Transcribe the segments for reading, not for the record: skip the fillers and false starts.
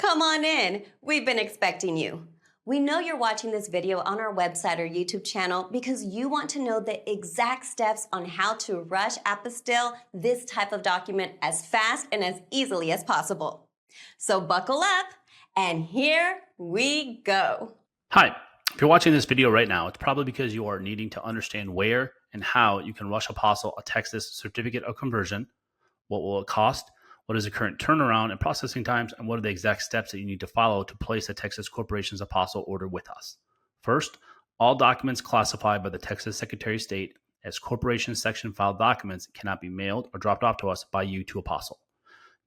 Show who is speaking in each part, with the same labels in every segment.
Speaker 1: Come on in. We've been expecting you. We know you're watching this video on our website or YouTube channel because you want to know the exact steps on how to rush apostille this type of document as fast and as easily as possible. So buckle up, and here we go.
Speaker 2: Hi, if you're watching this video right now, it's probably because you are needing to understand where and how you can rush Apostille Texas certificate of conversion, what will it cost, what is the current turnaround and processing times, and what are the exact steps that you need to follow to place a Texas Corporation's Apostille order with us. First, all documents classified by the Texas Secretary of State as Corporation Section filed documents cannot be mailed or dropped off to us by you to Apostille.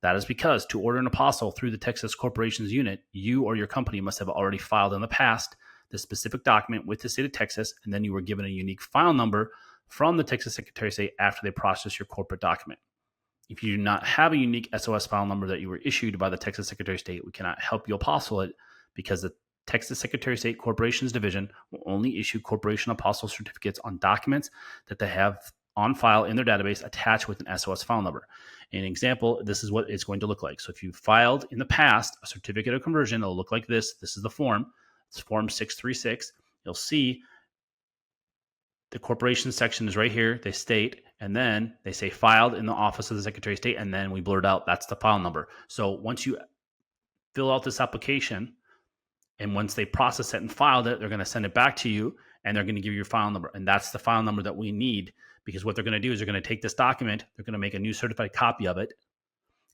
Speaker 2: That is because to order an Apostille through the Texas Corporations unit, you or your company must have already filed in the past the specific document with the state of Texas, and then you were given a unique file number from the Texas Secretary of State after they process your corporate document. If you do not have a unique SOS file number that you were issued by the Texas Secretary of State, we cannot help you apostille it because the Texas Secretary of State Corporations Division will only issue corporation apostille certificates on documents that they have on file in their database attached with an SOS file number. An example, this is what it's going to look like. So if you filed in the past a certificate of conversion, it'll look like this. This is the form. It's form 636. You'll see the corporation section is right here. They state, and then they say filed in the office of the Secretary of State, and then we blurt out that's the file number. So once you fill out this application, and once they process it and filed it, they're going to send it back to you, and they're going to give you your file number. And that's the file number that we need, because what they're going to do is they're going to take this document, they're going to make a new certified copy of it,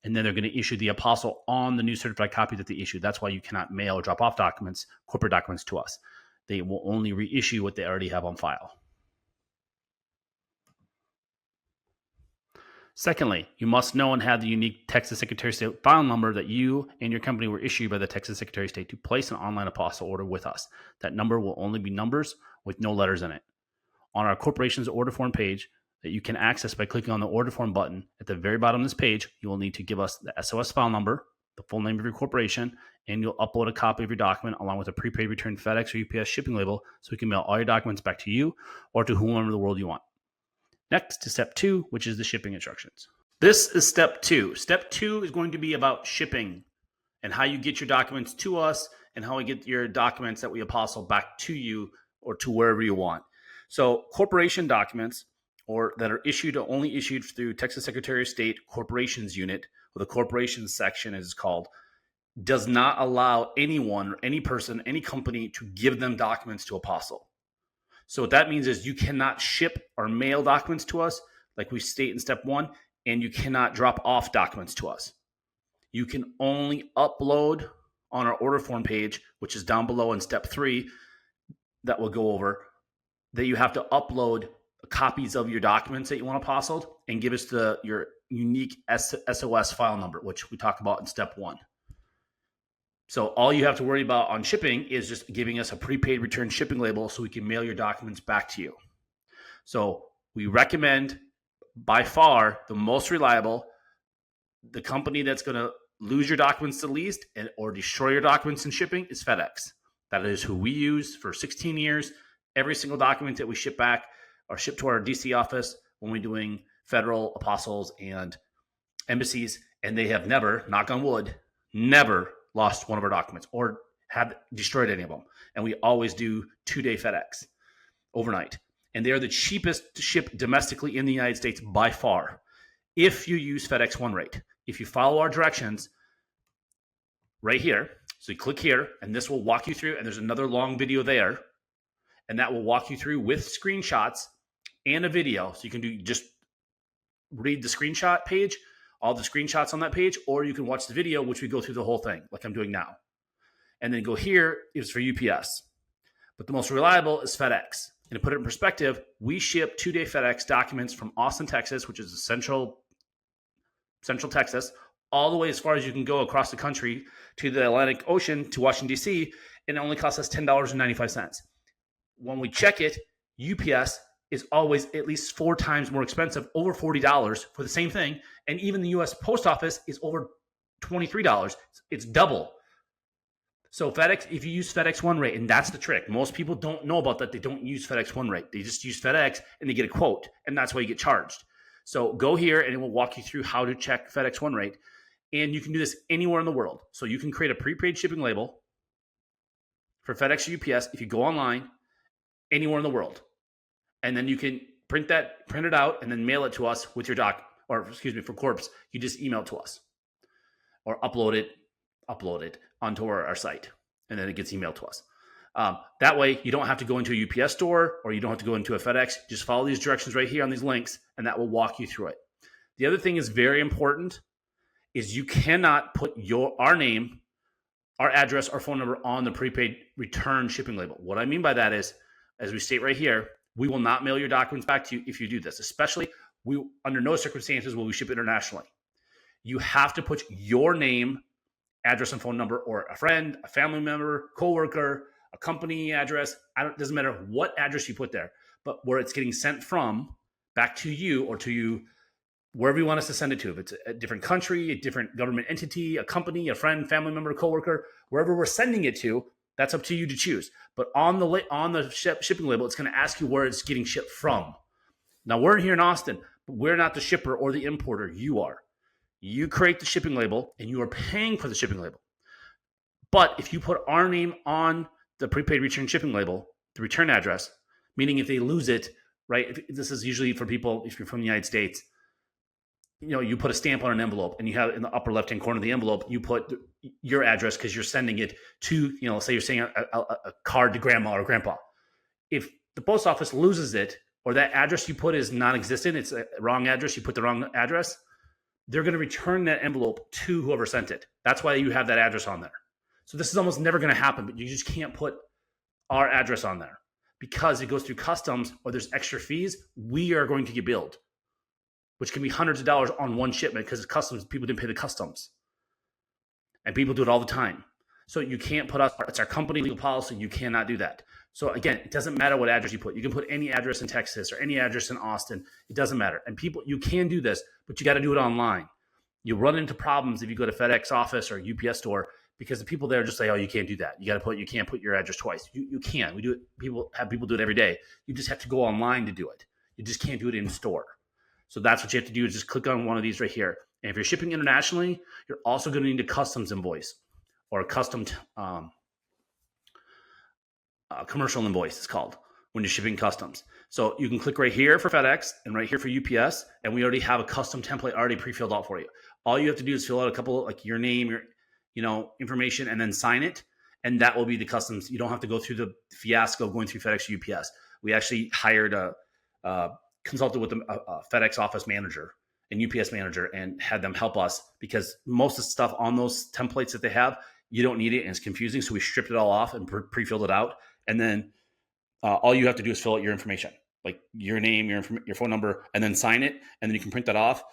Speaker 2: and then they're going to issue the apostille on the new certified copy that they issued. That's why you cannot mail or drop off documents, corporate documents to us. They will only reissue what they already have on file. Secondly, you must know and have the unique Texas Secretary of State file number that you and your company were issued by the Texas Secretary of State to place an online apostille order with us. That number will only be numbers with no letters in it. On our corporation's order form page that you can access by clicking on the order form button, at the very bottom of this page, you will need to give us the SOS file number, the full name of your corporation, and you'll upload a copy of your document along with a prepaid return FedEx or UPS shipping label so we can mail all your documents back to you or to whomever in the world you want. Next to step 2, which is the shipping instructions. This is step 2. Step 2 is going to be about shipping and how you get your documents to us and how we get your documents that we apostille back to you or to wherever you want. So corporation documents or that are only issued through Texas Secretary of State Corporations Unit, or the Corporations section as it's called, does not allow anyone, any person, any company to give them documents to apostille. So what that means is you cannot ship or mail documents to us, like we state in step 1, and you cannot drop off documents to us. You can only upload on our order form page, which is down below in step 3 that we'll go over, that you have to upload copies of your documents that you want apostilled and give us your unique SOS file number, which we talk about in step 1. So all you have to worry about on shipping is just giving us a prepaid return shipping label so we can mail your documents back to you. So we recommend, by far, the most reliable, the company that's going to lose your documents the least or destroy your documents in shipping is FedEx. That is who we use for 16 years. Every single document that we ship back or ship to our DC office when we're doing federal apostilles and embassies, and they have never, knock on wood, never lost one of our documents or have destroyed any of them. And we always do 2-day FedEx overnight. And they are the cheapest to ship domestically in the United States by far if you use FedEx One Rate. If you follow our directions right here, so you click here, and this will walk you through, and there's another long video there, and that will walk you through with screenshots and a video. So you can just read the screenshot page, all the screenshots on that page, or you can watch the video, which we go through the whole thing, like I'm doing now. And then go here is for UPS. But the most reliable is FedEx. And to put it in perspective, we ship 2-day FedEx documents from Austin, Texas, which is central Texas, all the way as far as you can go across the country to the Atlantic Ocean to Washington, D.C., and it only costs us $10.95. When we check it, UPS is always at least 4 times more expensive, over $40 for the same thing. And even the U.S. Post Office is over $23. It's double. So FedEx, if you use FedEx One Rate, and that's the trick. Most people don't know about that. They don't use FedEx One Rate. They just use FedEx and they get a quote, and that's why you get charged. So go here and it will walk you through how to check FedEx One Rate. And you can do this anywhere in the world. So you can create a prepaid shipping label for FedEx or UPS if you go online anywhere in the world. And then you can print it out, and then mail it to us with your for Corpse, you just email it to us or upload it onto our site, and then it gets emailed to us. That way, you don't have to go into a UPS store or you don't have to go into a FedEx. Just follow these directions right here on these links, and that will walk you through it. The other thing is very important is you cannot put our name, our address, our phone number on the prepaid return shipping label. What I mean by that is, as we state right here, we will not mail your documents back to you if you do this. Especially, under no circumstances will we ship internationally. You have to put your name, address, and phone number, or a friend, a family member, coworker, a company address. It doesn't matter what address you put there, but where it's getting sent from back to you or to you, wherever you want us to send it to. If it's a different country, a different government entity, a company, a friend, family member, coworker, wherever we're sending it to, that's up to you to choose. But on the shipping label, it's going to ask you where it's getting shipped from. Now, we're here in Austin, but we're not the shipper or the importer. You are. You create the shipping label, and you are paying for the shipping label. But if you put our name on the prepaid return shipping label, the return address, meaning if they lose it, right? This is usually for people, if you're from the United States, you put a stamp on an envelope, and you have in the upper left-hand corner of the envelope, you put your address because you're sending it to, say you're sending a card to grandma or grandpa. If the post office loses it, or that address you put is non-existent, it's a wrong address, you put the wrong address, they're going to return that envelope to whoever sent it. That's why you have that address on there. So this is almost never going to happen, but you just can't put our address on there because it goes through customs or there's extra fees. We are going to get billed, which can be hundreds of dollars on one shipment because it's customs. People didn't pay the customs. And people do it all the time. So you can't put us, it's our company legal policy. You cannot do that. So again, it doesn't matter what address you put. You can put any address in Texas or any address in Austin. It doesn't matter. And people, you can do this, but you got to do it online. You run into problems if you go to FedEx office or UPS store because the people there just say, oh, you can't do that. You can't put your address twice. You can. We do it. People do it every day. You just have to go online to do it. You just can't do it in store. So that's what you have to do is just click on one of these right here. And if you're shipping internationally, you're also going to need a customs invoice or a custom commercial invoice, it's called, when you're shipping customs. So you can click right here for FedEx and right here for UPS, and we already have a custom template already pre-filled out for you. All you have to do is fill out a couple, like your name, your information, and then sign it, and that will be the customs. You don't have to go through the fiasco of going through FedEx or UPS. We actually hired consulted with a FedEx office manager and UPS manager and had them help us because most of the stuff on those templates that they have, you don't need it and it's confusing. So we stripped it all off and pre-filled it out. And then all you have to do is fill out your information, like your name, your phone number, and then sign it. And then you can print that off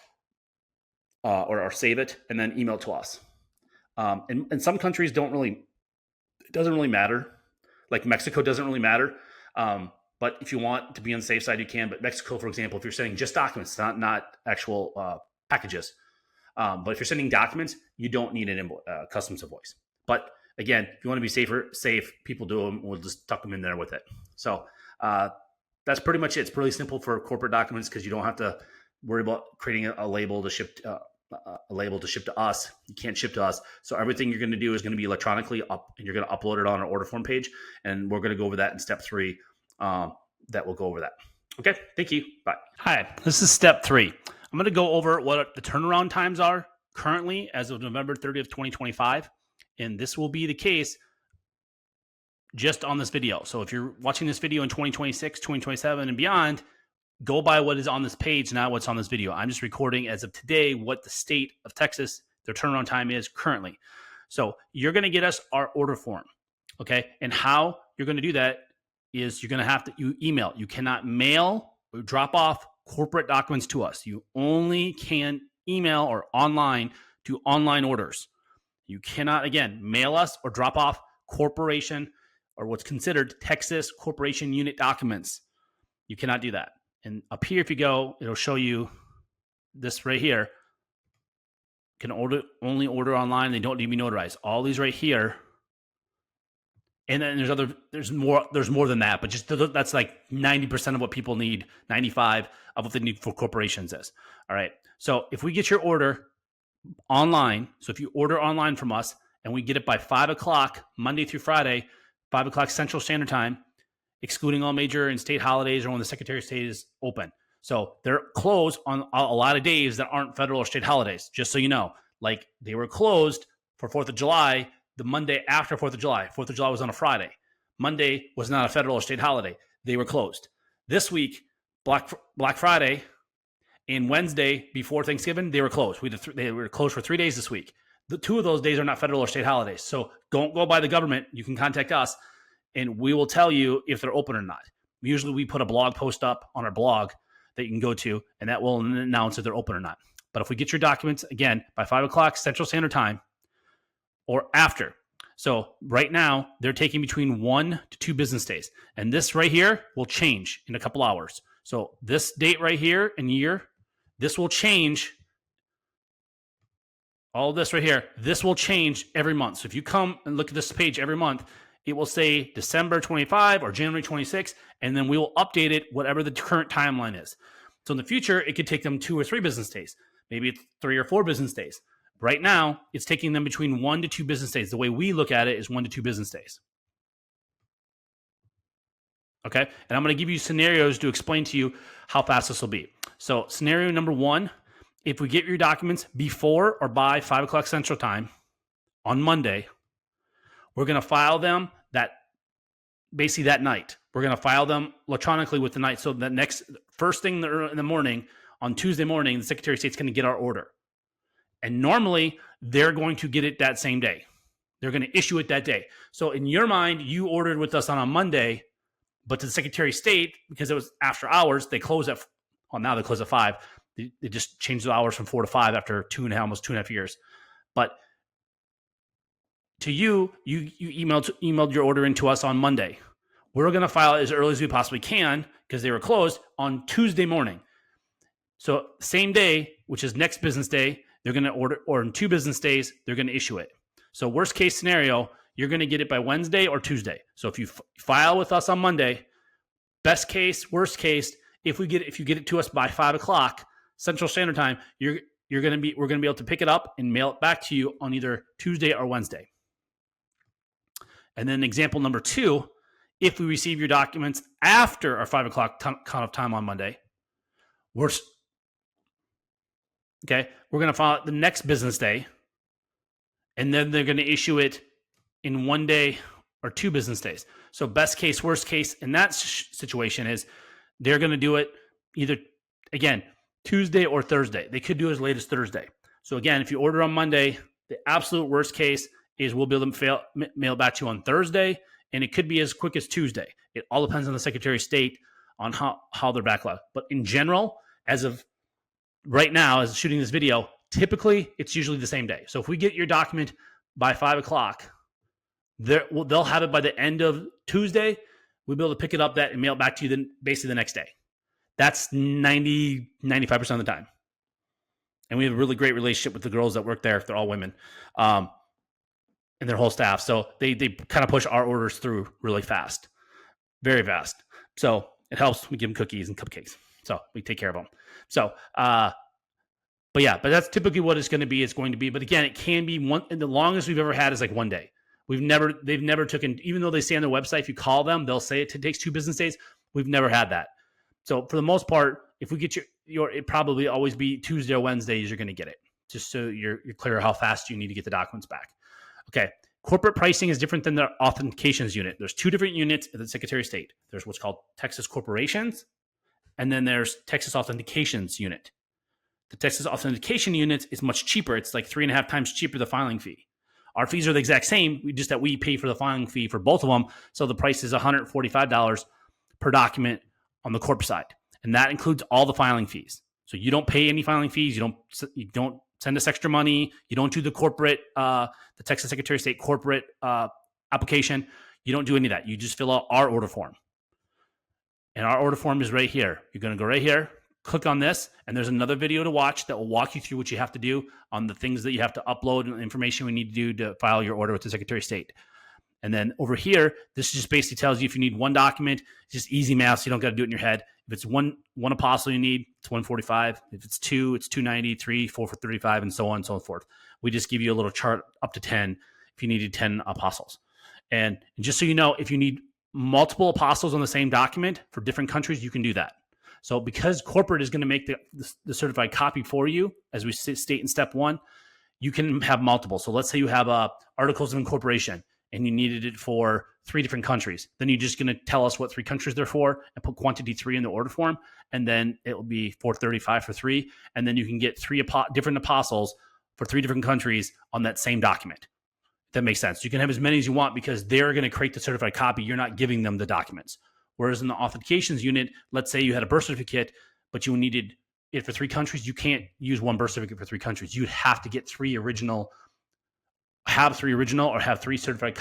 Speaker 2: or save it and then email it to us. And some countries it doesn't really matter. Like Mexico doesn't really matter. But if you want to be on the safe side, you can. But Mexico, for example, if you're sending just documents, not actual packages. But if you're sending documents, you don't need an customs invoice. But again, if you want to be safe, people do them. We'll just tuck them in there with it. So that's pretty much it. It's really simple for corporate documents because you don't have to worry about creating a label to ship to us. You can't ship to us. So everything you're going to do is going to be electronically up, and you're going to upload it on our order form page. And we're going to go over that in step 3. That will go over that. Okay, thank you. Bye. Hi, this is step 3. I'm going to go over what the turnaround times are currently as of November 30th, 2025. And this will be the case just on this video. So if you're watching this video in 2026, 2027, and beyond, go by what is on this page, not what's on this video. I'm just recording as of today what the state of Texas, their turnaround time is currently. So you're going to get us our order form, okay? And how you're going to do that is you're going to have to email. You cannot mail or drop off corporate documents to us. You only can email or online do online orders. You cannot, again, mail us or drop off corporation or what's considered Texas corporation unit documents. You cannot do that. And up here, if you go, it'll show you this right here. You can only order online. They don't need to be notarized. All these right here. And then there's more than that, but just that's like 90% of what people need, 95 of what they need for corporations is. All right. So if we get your order, online. So if you order online from us and we get it by 5 o'clock, Monday through Friday, 5 o'clock Central Standard Time, excluding all major and state holidays or when the Secretary of State is open. So they're closed on a lot of days that aren't federal or state holidays, just so you know. Like they were closed for 4th of July the Monday after 4th of July. 4th of July was on a Friday. Monday was not a federal or state holiday. They were closed. This week, Black Friday and Wednesday before Thanksgiving, they were closed. They were closed for 3 days this week. The 2 of those days are not federal or state holidays. So don't go by the government. You can contact us and we will tell you if they're open or not. Usually we put a blog post up on our blog that you can go to, and that will announce if they're open or not. But if we get your documents, again, by 5 o'clock Central Standard Time or after. So right now, they're taking between 1 to 2 business days. And this right here will change in a couple hours. So this date right here and year, this will change. All this right here, this will change every month. So if you come and look at this page every month, it will say December 25 or January 26, and then we will update it whatever the current timeline is. So in the future, it could take them 2 or 3 business days. Maybe it's 3 or 4 business days. Right now, it's taking them between 1 to 2 business days. The way we look at it is 1 to 2 business days. Okay? And I'm going to give you scenarios to explain to you how fast this will be. So scenario number 1, if we get your documents before or by 5 o'clock Central Time on Monday, we're going to file them basically that night. We're going to file them electronically with the night. So the first thing in the morning, on Tuesday morning, the Secretary of State's going to get our order. And normally, they're going to get it that same day. They're going to issue it that day. So in your mind, you ordered with us on a Monday, but to the Secretary of State, because it was after hours, they close now they close at 5. They just changed the hours from 4 to 5 after almost 2.5 years. But to you emailed your order into us on Monday. We're going to file it as early as we possibly can because they were closed on Tuesday morning. So same day, which is next business day, they're going to order, or in 2 business days, they're going to issue it. So worst case scenario, you're going to get it by Wednesday or Tuesday. So if you file with us on Monday, best case, worst case, if you get it to us by 5 o'clock Central Standard Time, we're going to be able to pick it up and mail it back to you on either Tuesday or Wednesday. And then example number 2, if we receive your documents after our 5 o'clock cutoff time on Monday, we're going to file it the next business day, and then they're going to issue it in 1 day or 2 business days. So best case, worst case in that situation is they're going to do it either, again, Tuesday or Thursday. They could do it as late as Thursday. So again, if you order on Monday, the absolute worst case is we'll be able to mail back to you on Thursday, and it could be as quick as Tuesday. It all depends on the Secretary of State on how they're backlogged. But in general, as of right now, as shooting this video, typically it's usually the same day. So if we get your document by 5 o'clock, they'll have it by the end of Tuesday. We'll be able to pick it up and mail it back to you basically the next day. That's 95% of the time. And we have a really great relationship with the girls that work there. They're all women. And their whole staff. So they kind of push our orders through really fast, very fast. So it helps. We give them cookies and cupcakes. So we take care of them. So, but that's typically what it's going to be. It's going to be, but again, it can be one, and the longest we've ever had is like 1 day. They've never taken, even though they say on their website, if you call them, they'll say it takes 2 business days. We've never had that. So for the most part, if we get it probably always be Tuesday or Wednesdays, you're going to get it, just so you're clear how fast you need to get the documents back. Okay, corporate pricing is different than the authentications unit. There's 2 different units at the Secretary of State. There's what's called Texas Corporations, and then there's Texas Authentications Unit. The Texas Authentication Unit is much cheaper. It's like 3.5 times cheaper, the filing fee. Our fees are the exact same, just that we pay for the filing fee for both of them. So the price is $145 per document on the corp side. And that includes all the filing fees. So you don't pay any filing fees. You don't send us extra money. You don't do the corporate, the Texas Secretary of State corporate application. You don't do any of that. You just fill out our order form. And our order form is right here. You're going to go right here, click on this, and there's another video to watch that will walk you through what you have to do on the things that you have to upload and the information we need to do to file your order with the Secretary of State. And then over here, this just basically tells you if you need one document, it's just easy math, so you don't got to do it in your head. If it's one apostle you need, it's 145. If it's two, it's 290, 3, 4 for 35, and so on and so forth. We just give you a little chart up to 10 if you needed 10 apostles. And just so you know, if you need multiple apostles on the same document for different countries, you can do that. So because corporate is going to make the certified copy for you, as we state in step 1, you can have multiple. So let's say you have articles of incorporation and you needed it for 3 different countries. Then you're just going to tell us what 3 countries they're for and put quantity 3 in the order form. And then it will be 435 for 3. And then you can get 3 different apostles for 3 different countries on that same document. That makes sense. You can have as many as you want because they're going to create the certified copy. You're not giving them the documents. Whereas in the authentications unit, let's say you had a birth certificate, but you needed it for 3 countries. You can't use one birth certificate for 3 countries. You'd have to get 3 original or have 3 certified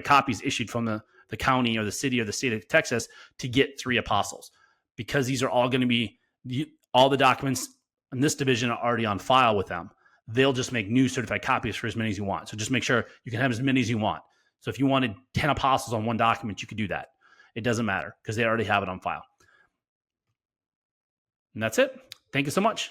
Speaker 2: copies issued from the county or the city or the state of Texas to get 3 apostles, because these are all going to be all the documents in this division are already on file with them. They'll just make new certified copies for as many as you want. So just make sure you can have as many as you want. So if you wanted 10 apostles on one document, you could do that. It doesn't matter because they already have it on file. And that's it. Thank you so much.